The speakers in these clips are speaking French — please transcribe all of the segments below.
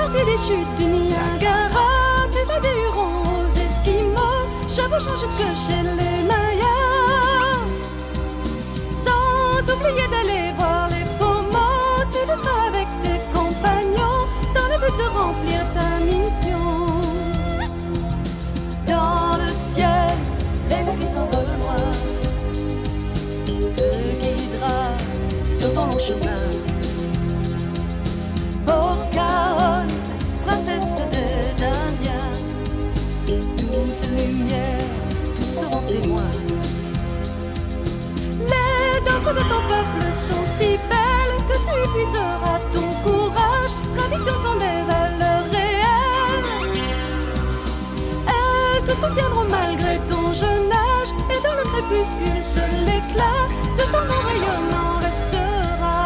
partie des chutes du Niagara, tu vas des Hurons aux Esquimaux, chevauchant jusque chez les Mayas. Sans oublier d'aller voir les Pomos, tu le feras avec tes compagnons, dans le but de remplir ta mission. Dans le ciel, l'aigle qui s'envole loin te guidera sur ton long chemin. Pocahontas, princesse des Indiens, douce lumière, tous seront témoins. Les danses de ton peuple sont si belles que tu épuiseras ton courage. Traditions sont des valeurs réelles. Elles te soutiendront malgré ton jeune âge, et dans le crépuscule seul l'éclat de ton nom rayonnant restera.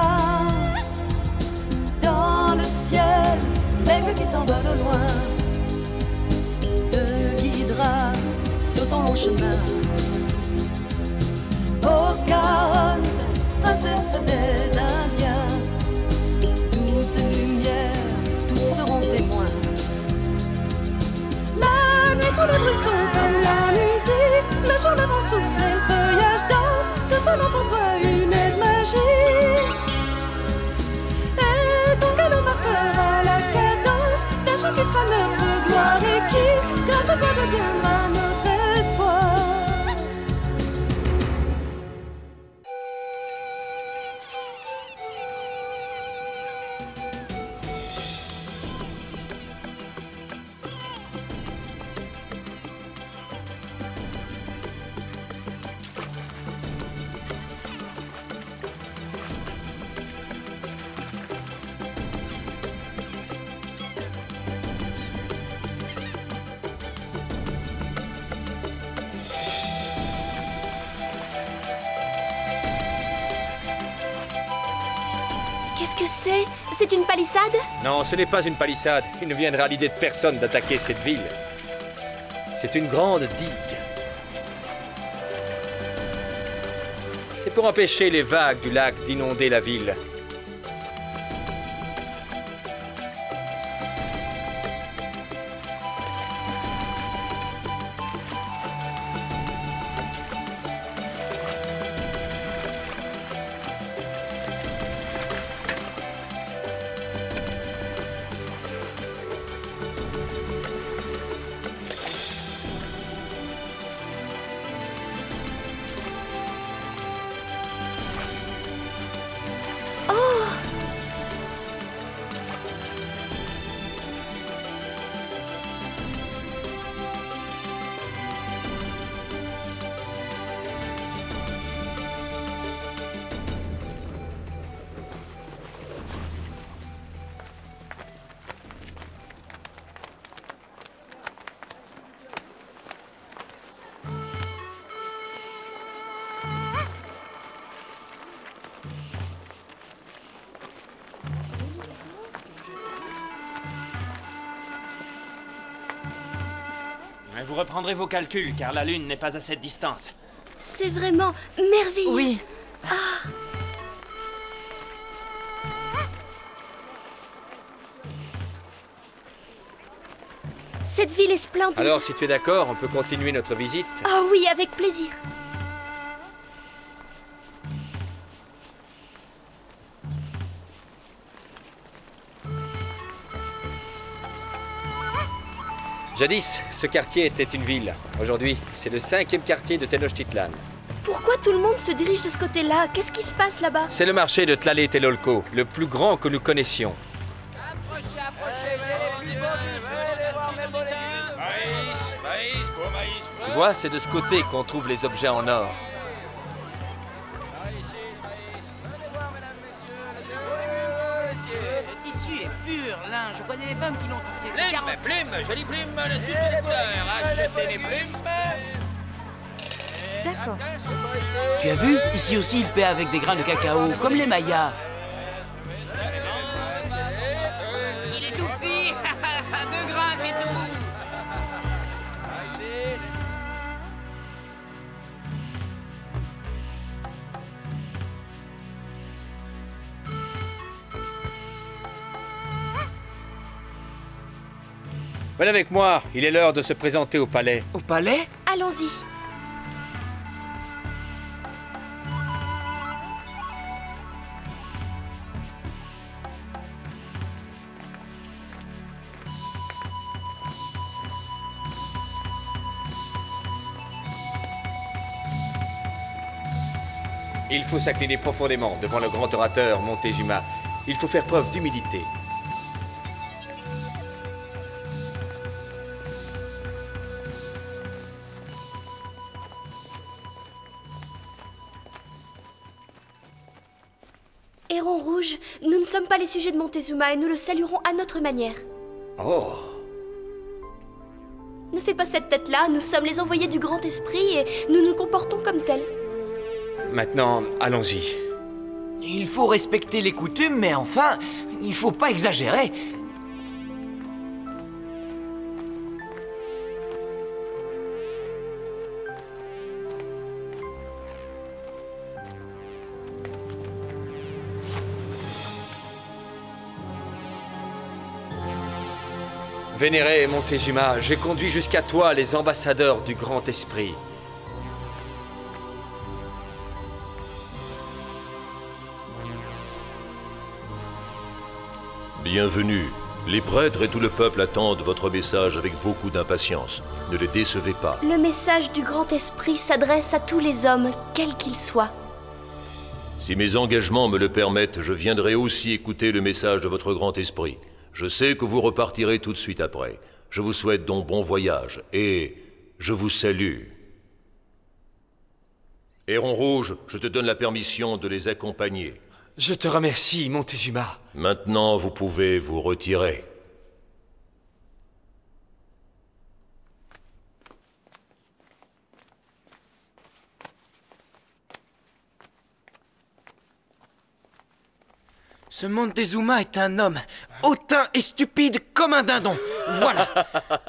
Dans le ciel, l'aigle qui s'envole au loin te guidera sur ton long chemin. Pocahontas, princesse des Indiens, douce lumière, tous seront témoins. La nuit, tous les bruits sont comme la musique, le jour, le vent souffle et le feuillage danse, tout sonnant pour toi une aide magique. Et ton galop marquera la cadence d'un chant qui sera notre gloire et qui, grâce à toi, deviendra notre espoir. Qu'est-ce que c'est? C'est une palissade? Non, ce n'est pas une palissade. Il ne viendra à l'idée de personne d'attaquer cette ville. C'est une grande digue. C'est pour empêcher les vagues du lac d'inonder la ville. Vous reprendrez vos calculs, car la Lune n'est pas à cette distance. C'est vraiment merveilleux. Oui. Ah. Cette ville est splendide. Alors, si tu es d'accord, on peut continuer notre visite. Ah oui, avec plaisir. Jadis, ce quartier était une ville. Aujourd'hui, c'est le 5e quartier de Tenochtitlan. Pourquoi tout le monde se dirige de ce côté-là? Qu'est-ce qui se passe là-bas? C'est le marché de Tlaletelolco, le plus grand que nous connaissions. Tu vois, c'est de ce côté qu'on trouve les objets en or. Le tissu est pur, lin. Je connais les femmes qui l'ont tissé. Plume, jolie plume de toutes les couleurs. Achetez les plumes. D'accord. Tu as vu? Ici aussi, il paie avec des grains de cacao, comme les Mayas. Il est tout petit. 2 grains, c'est tout. Venez avec moi, il est l'heure de se présenter au palais. Au palais? Allons-y. Il faut s'incliner profondément devant le grand orateur Montezuma. Il faut faire preuve d'humilité. Héron Rouge, nous ne sommes pas les sujets de Montezuma et nous le saluerons à notre manière. Oh! Ne fais pas cette tête-là, nous sommes les envoyés du Grand Esprit et nous nous comportons comme tels. Maintenant, allons-y. Il faut respecter les coutumes, mais enfin, il faut pas exagérer. Vénéré Montezuma, j'ai conduit jusqu'à toi les ambassadeurs du Grand Esprit. Bienvenue. Les prêtres et tout le peuple attendent votre message avec beaucoup d'impatience. Ne les décevez pas. Le message du Grand Esprit s'adresse à tous les hommes, quels qu'ils soient. Si mes engagements me le permettent, je viendrai aussi écouter le message de votre Grand Esprit. Je sais que vous repartirez tout de suite après. Je vous souhaite donc bon voyage et je vous salue. Héron Rouge, je te donne la permission de les accompagner. Je te remercie, Montezuma. Maintenant, vous pouvez vous retirer. Ce Montezuma est un homme hautain et stupide comme un dindon. Voilà.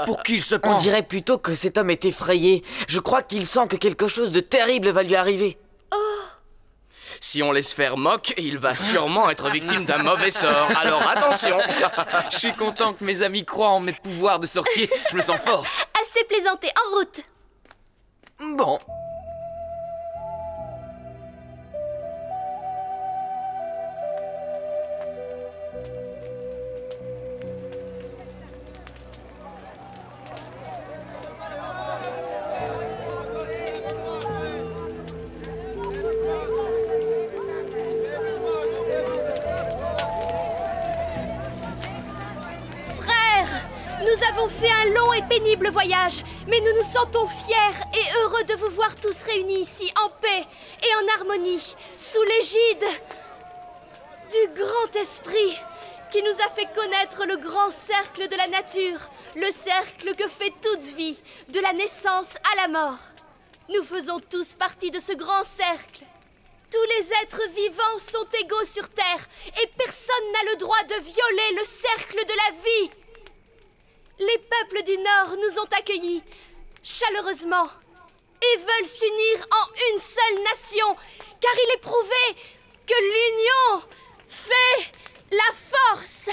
Pour qu'il se prend. On dirait plutôt que cet homme est effrayé. Je crois qu'il sent que quelque chose de terrible va lui arriver. Si on laisse faire moque, il va sûrement être victime d'un mauvais sort. Alors attention. Je suis content que mes amis croient en mes pouvoirs de sorcier. Je me sens fort. Assez plaisanté, en route. Bon. Nous avons fait un long et pénible voyage, mais nous nous sentons fiers et heureux de vous voir tous réunis ici en paix et en harmonie, sous l'égide du Grand Esprit qui nous a fait connaître le grand cercle de la nature, le cercle que fait toute vie, de la naissance à la mort. Nous faisons tous partie de ce grand cercle. Tous les êtres vivants sont égaux sur Terre et personne n'a le droit de violer le cercle de la vie. Les peuples du Nord nous ont accueillis chaleureusement et veulent s'unir en une seule nation, car il est prouvé que l'union fait la force.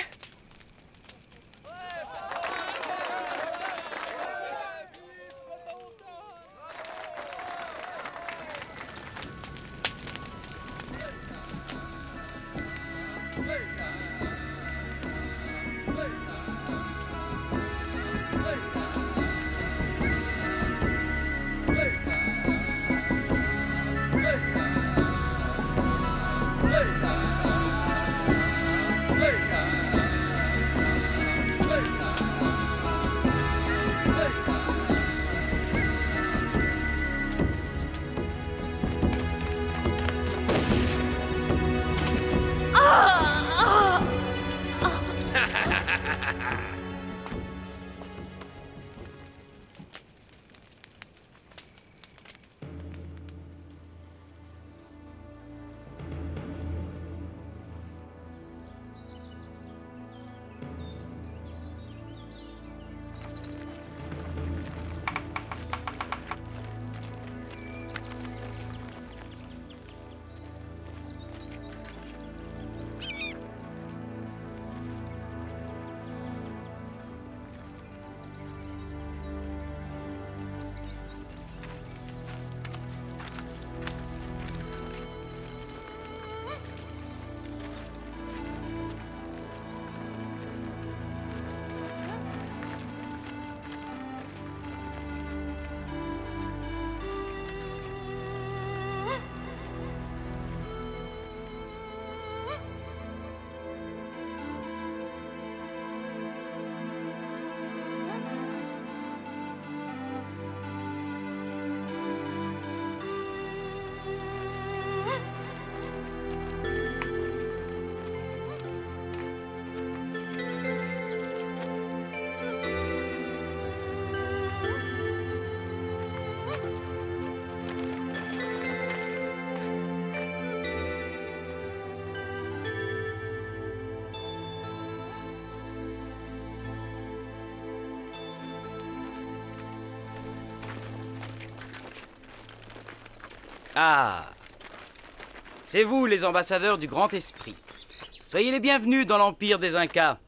Ah, c'est vous les ambassadeurs du Grand Esprit. Soyez les bienvenus dans l'Empire des Incas.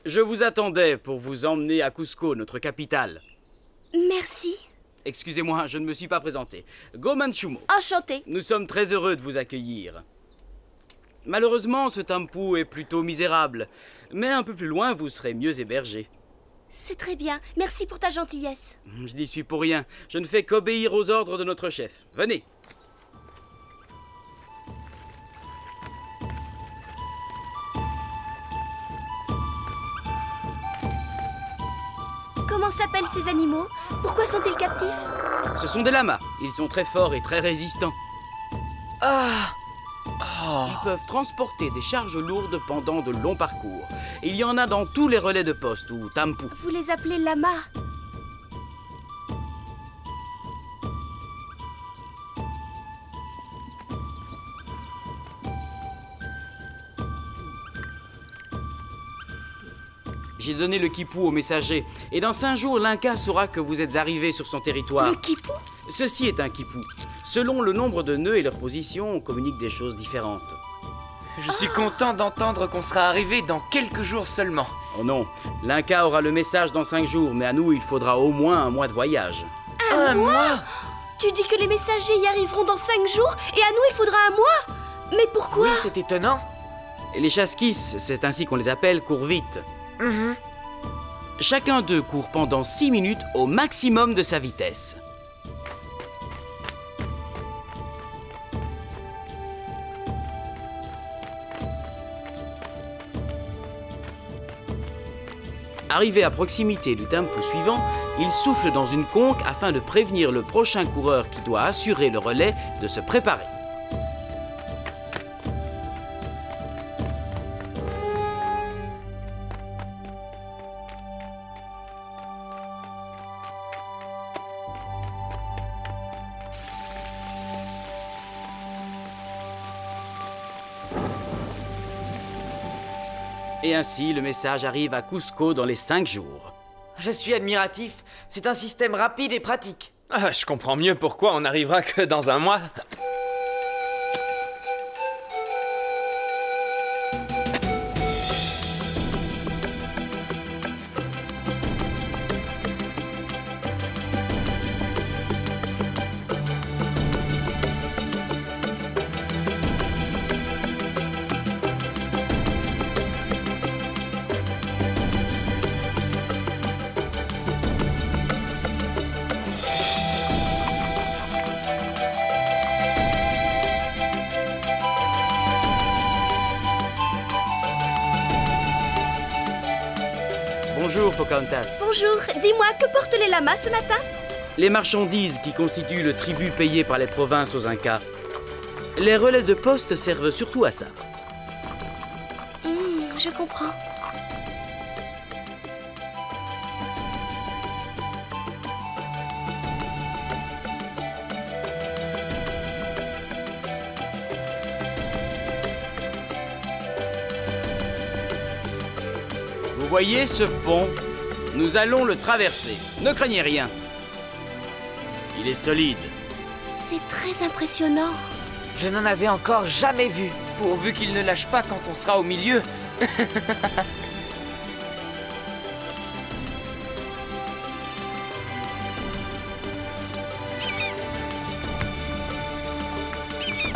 Je vous attendais pour vous emmener à Cusco, notre capitale. Merci. Excusez-moi, je ne me suis pas présenté. Go Manchumo. Enchantée. Nous sommes très heureux de vous accueillir. Malheureusement, ce Tampu est plutôt misérable, mais un peu plus loin, vous serez mieux hébergé. C'est très bien. Merci pour ta gentillesse. Je n'y suis pour rien. Je ne fais qu'obéir aux ordres de notre chef. Venez. Comment s'appellent ces animaux? Pourquoi sont-ils captifs? Ce sont des lamas. Ils sont très forts et très résistants. Ils peuvent transporter des charges lourdes pendant de longs parcours. Il y en a dans tous les relais de poste ou Tampu. Vous les appelez lamas? J'ai donné le quipu au messager, et dans 5 jours, l'Inca saura que vous êtes arrivés sur son territoire. Le quipu? Ceci est un quipu. Selon le nombre de nœuds et leur position, on communique des choses différentes. Je suis content d'entendre qu'on sera arrivé dans quelques jours seulement. Oh non, l'Inca aura le message dans 5 jours, mais à nous, il faudra au moins un mois de voyage. Un mois? Tu dis que les messagers y arriveront dans 5 jours, et à nous, il faudra un mois? Mais pourquoi? Oui, c'est étonnant. Et les chasquis, c'est ainsi qu'on les appelle, courent vite. Chacun d'eux court pendant 6 minutes au maximum de sa vitesse. Arrivé à proximité du temple suivant, il souffle dans une conque afin de prévenir le prochain coureur qui doit assurer le relais de se préparer. Et ainsi, le message arrive à Cusco dans les 5 jours. Je suis admiratif. C'est un système rapide et pratique. Ah, je comprends mieux pourquoi on n'arrivera que dans un mois. Bonjour, Pocahontas. Bonjour, dis-moi, que portent les lamas ce matin? Les marchandises qui constituent le tribut payé par les provinces aux Incas. Les relais de poste servent surtout à ça. Je comprends. Vous voyez ce pont? Nous allons le traverser. Ne craignez rien. Il est solide. C'est très impressionnant. Je n'en avais encore jamais vu. Pourvu qu'il ne lâche pas quand on sera au milieu.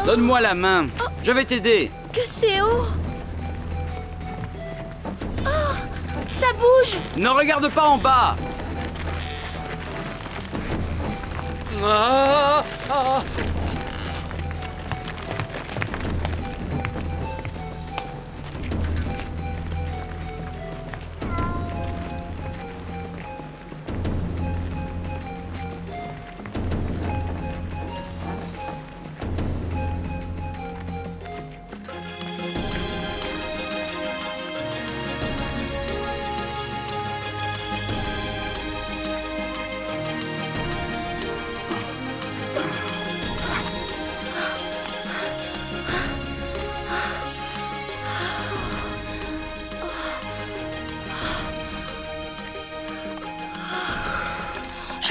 Donne-moi la main. Je vais t'aider. Que c'est haut! Oh! Ça bouge! Ne regarde pas en bas. Ah, ah.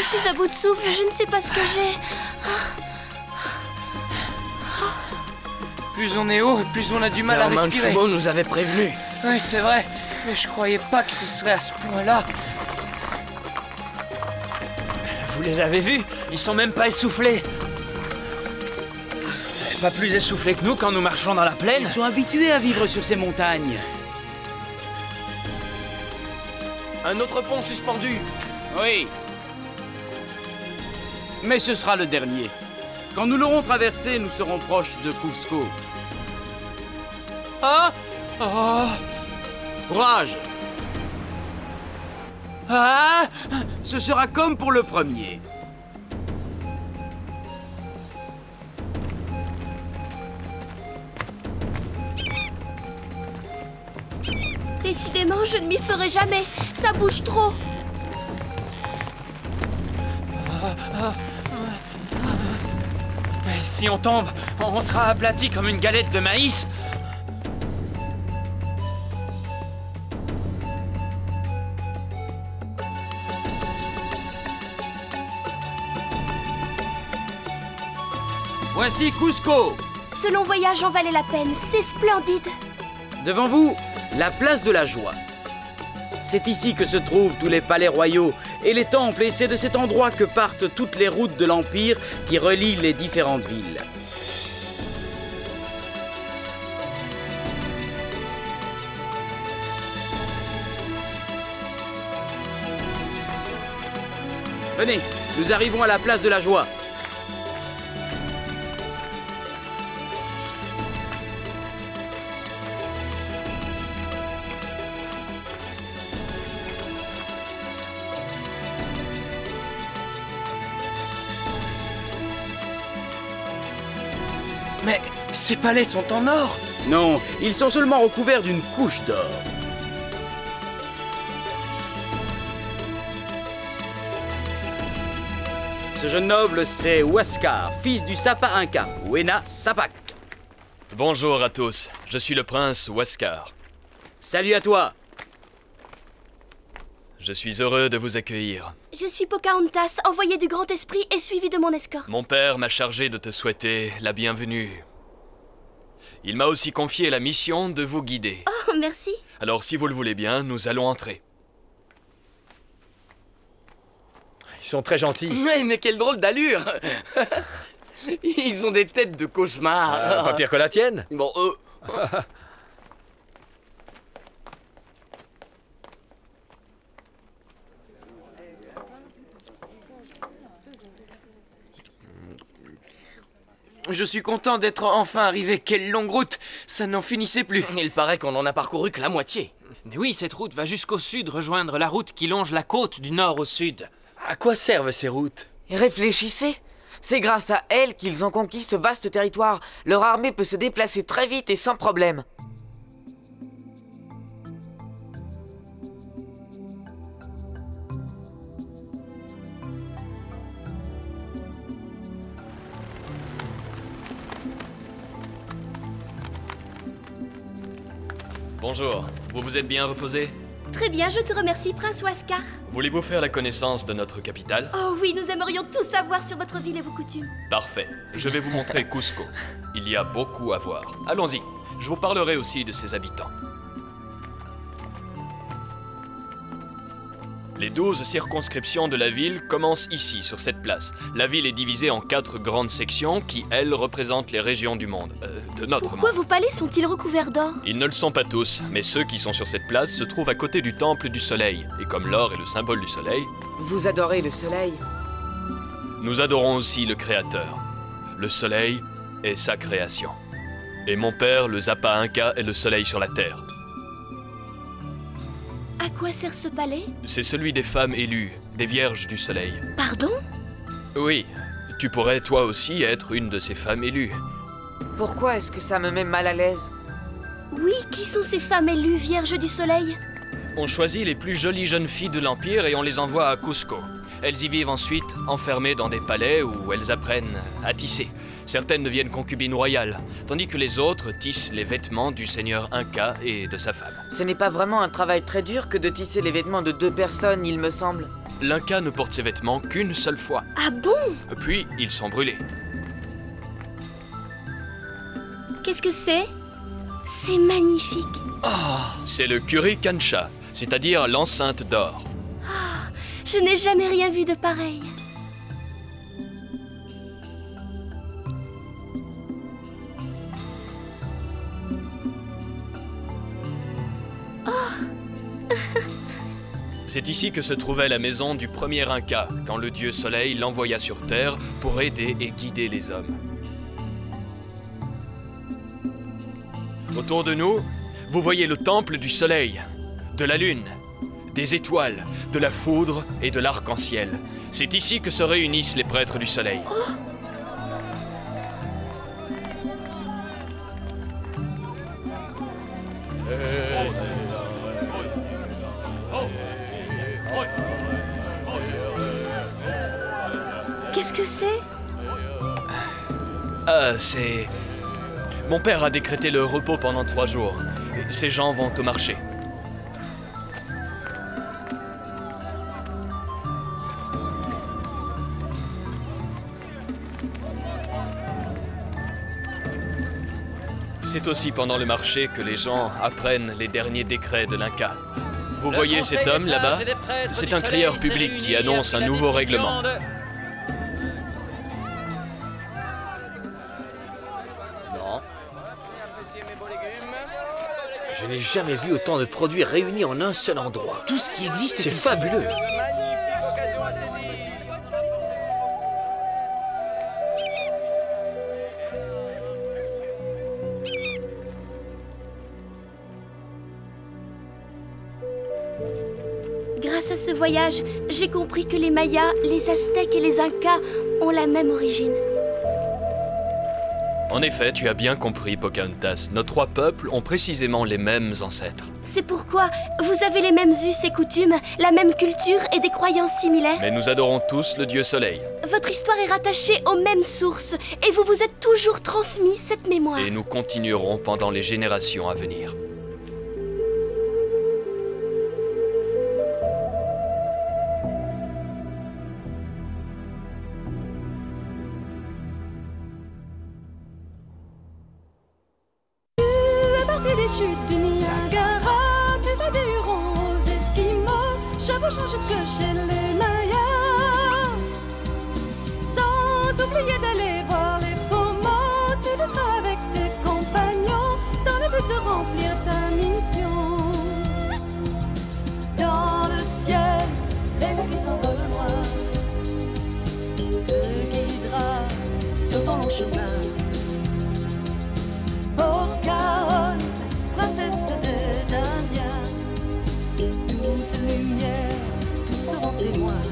Je suis à bout de souffle, je ne sais pas ce que j'ai. Plus on est haut, plus on a du mal à respirer. Manchubo nous avait prévenus. Oui, c'est vrai, mais je croyais pas que ce serait à ce point-là. Vous les avez vus? Ils sont même pas essoufflés. Pas plus essoufflés que nous quand nous marchons dans la plaine. Ils sont habitués à vivre sur ces montagnes. Un autre pont suspendu. Oui. Mais ce sera le dernier. Quand nous l'aurons traversé, nous serons proches de Cusco. Ah! Oh! Courage! Ah! Ce sera comme pour le premier. Décidément, je ne m'y ferai jamais. Ça bouge trop. Si on tombe, on sera aplati comme une galette de maïs. Voici Cusco. Ce long voyage en valait la peine. C'est splendide. Devant vous, la place de la joie. C'est ici que se trouvent tous les palais royaux et les temples, et c'est de cet endroit que partent toutes les routes de l'Empire qui relient les différentes villes. Venez, nous arrivons à la place de la joie. Mais ces palais sont en or! Non, ils sont seulement recouverts d'une couche d'or. Ce jeune noble, c'est Huascar, fils du Sapa Inca, Huayna Capac. Bonjour à tous, je suis le prince Huascar. Salut à toi. Je suis heureux de vous accueillir. Je suis Pocahontas, envoyée du Grand Esprit et suivie de mon escorte. Mon père m'a chargé de te souhaiter la bienvenue. Il m'a aussi confié la mission de vous guider. Oh, merci. Alors, si vous le voulez bien, nous allons entrer. Ils sont très gentils. Mais quelle drôle d'allure. Ils ont des têtes de cauchemar. Pas pire que la tienne. Bon, Je suis content d'être enfin arrivé. Quelle longue route! Ça n'en finissait plus. Il paraît qu'on en a parcouru que la moitié. Mais oui, cette route va jusqu'au sud rejoindre la route qui longe la côte du nord au sud. À quoi servent ces routes? Réfléchissez. C'est grâce à elles qu'ils ont conquis ce vaste territoire. Leur armée peut se déplacer très vite et sans problème. Bonjour, vous vous êtes bien reposé? Très bien, je te remercie, Prince Huascar. Voulez-vous faire la connaissance de notre capitale? Oh oui, nous aimerions tout savoir sur votre ville et vos coutumes. Parfait, je vais vous montrer Cusco. Il y a beaucoup à voir. Allons-y, je vous parlerai aussi de ses habitants. Les 12 circonscriptions de la ville commencent ici, sur cette place. La ville est divisée en 4 grandes sections qui, elles, représentent les régions du monde. De notre Pourquoi monde. vos palais sont-ils recouverts d'or? Ils ne le sont pas tous, mais ceux qui sont sur cette place se trouvent à côté du temple du soleil. Et comme l'or est le symbole du soleil, Vous adorez le soleil? nous adorons aussi le Créateur. Le soleil est sa création. Et mon père, le Sapa Inca, est le soleil sur la terre. À quoi sert ce palais? C'est celui des femmes élues, des vierges du soleil. Pardon? Oui, tu pourrais toi aussi être une de ces femmes élues. Pourquoi est-ce que ça me met mal à l'aise? Oui, qui sont ces femmes élues, vierges du soleil? On choisit les plus jolies jeunes filles de l'Empire et on les envoie à Cusco. Elles y vivent ensuite enfermées dans des palais où elles apprennent à tisser. Certaines deviennent concubines royales, tandis que les autres tissent les vêtements du seigneur Inca et de sa femme. Ce n'est pas vraiment un travail très dur que de tisser les vêtements de 2 personnes, il me semble. l'Inca ne porte ses vêtements qu'une seule fois. Ah bon? Puis, ils sont brûlés. Qu'est-ce que c'est? C'est magnifique. C'est le Curi Kancha, c'est-à-dire l'enceinte d'or. Je n'ai jamais rien vu de pareil. C'est ici que se trouvait la maison du premier Inca, quand le dieu Soleil l'envoya sur Terre pour aider et guider les hommes. Autour de nous, vous voyez le temple du Soleil, de la Lune, des étoiles, de la foudre et de l'arc-en-ciel. C'est ici que se réunissent les prêtres du Soleil. Qu'est-ce que c'est? C'est... Mon père a décrété le repos pendant 3 jours. Ces gens vont au marché. C'est aussi pendant le marché que les gens apprennent les derniers décrets de l'Inca. Vous voyez cet homme là-bas? C'est un crieur public qui annonce un nouveau règlement. Je n'ai jamais vu autant de produits réunis en un seul endroit. Tout ce qui existe C'est ici. fabuleux. Grâce à ce voyage, j'ai compris que les Mayas, les Aztèques et les Incas ont la même origine. En effet, tu as bien compris, Pocahontas. Nos 3 peuples ont précisément les mêmes ancêtres. C'est pourquoi vous avez les mêmes us et coutumes, la même culture et des croyances similaires. Mais nous adorons tous le dieu Soleil. Votre histoire est rattachée aux mêmes sources et vous vous êtes toujours transmis cette mémoire. Et nous continuerons pendant les générations à venir. Des chutes du Niagara, tu vas des Hurons aux Esquimaux, chevauchant jusque chez les Mayas. Sans oublier d'aller voir les Pomos, tu le feras avec tes compagnons, dans le but de remplir ta mission. Dans le ciel, l'aigle qui s'envole noir te guidera sur ton long chemin. Pocahontas, princesse des Indiens, tous lumière, tous seront témoins.